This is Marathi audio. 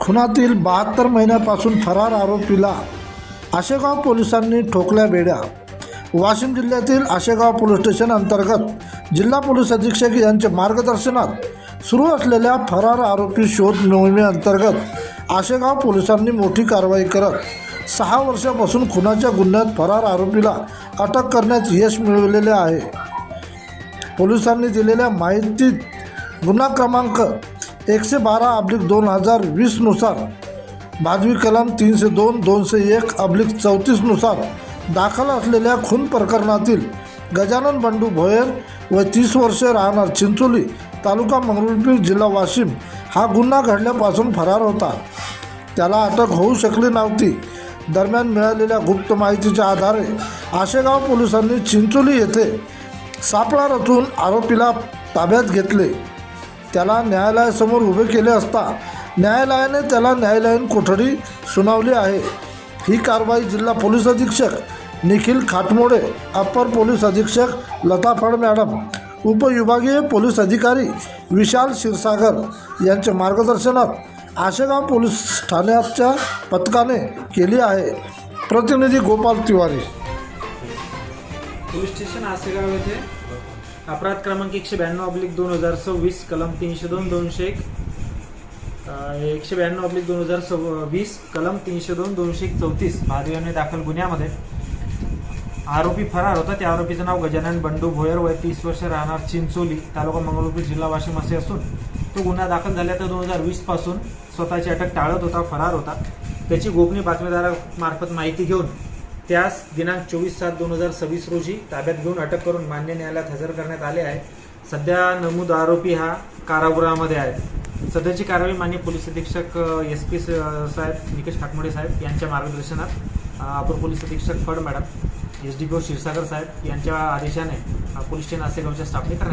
खुनातील 72 महिन्यापासून फरार आरोपीला आशेगाव पोलिसांनी ठोकल्या बेड्या। वाशिम जिल्ह्यातील आशेगाव पोलीस स्टेशन अंतर्गत जिल्हा पोलीस अधीक्षक यांच्या मार्गदर्शनात सुरू असलेल्या फरार आरोपी शोध मोहिमेअंतर्गत आशेगाव पोलिसांनी मोठी कारवाई करत 6 वर्षापासून खुनाच्या गुन्ह्यात फरार आरोपीला अटक करण्यात यश मिळवलेले आहे। पोलिसांनी दिलेल्या माहितीत गुन्हा क्रमांक 112/2020 नुसार भादवी कलम 302, 201/34 नुसार दाखल असलेल्या खून प्रकरणातील गजानन बंडू भोयर व 30 वर्षे राहणार चिंचोली तालुका मंगरुळपीर जिल्हा वाशिम हा गुन्हा घडल्यापासून फरार होता। त्याला अटक होऊ शकली नव्हती। दरम्यान मिळालेल्या गुप्त माहितीच्या आधारे आशेगाव पोलिसांनी चिंचोली येथे सापळा रचून आरोपीला ताब्यात घेतले। त्याला न्यायालयासमोर उभे केले असता न्यायालयाने त्याला न्यायालयीन कोठडी सुनावली आहे। ही कारवाई जिल्हा पोलीस अधीक्षक निखिल खाटमोडे, अप्पर पोलीस अधीक्षक लता फड मॅडम, उपविभागीय पोलीस अधिकारी विशाल क्षीरसागर यांच्या मार्गदर्शनात आशेगाव पोलीस ठाण्याच्या पथकाने केली आहे। प्रतिनिधी गोपाल तिवारी। पोलीस स्टेशन आशेगाव येथे अपराध क्रमांक 192/2026 कलम 302, 201 192/2020 कलम 302, 234 भादवीने दाखल गुन्ह्यामध्ये आरोपी फरार होता। त्या आरोपीचं नाव गजानन बंडू भोयर, वय 30 वर्ष, राहणार चिंचोली तालुका मंगरुळपीर जिल्हा वाशिम असे असून तो गुन्हा दाखल झाला तर 2020 पासून स्वतःची अटक टाळत होता, फरार होता। त्याची गोपनीय बातमीदारामार्फत माहिती घेऊन त्यास दिनांक 24/7/2026 रोजी ताब्यात घेऊन अटक करून मान्य न्यायालयात हजर करण्यात आले आहे। सध्या नमूद आरोपी हा कारागृहामध्ये आहे। सध्याची कारवाई माननीय पोलीस अधीक्षक SP साहेब निकेश खाटमोडे साहेब यांच्या मार्गदर्शनात अपर पोलीस अधीक्षक फड मॅडम, SDPO क्षीरसागर साहेब यांच्या आदेशाने पोलीस स्टेशन आशेगावच्या स्टाफने करण्यात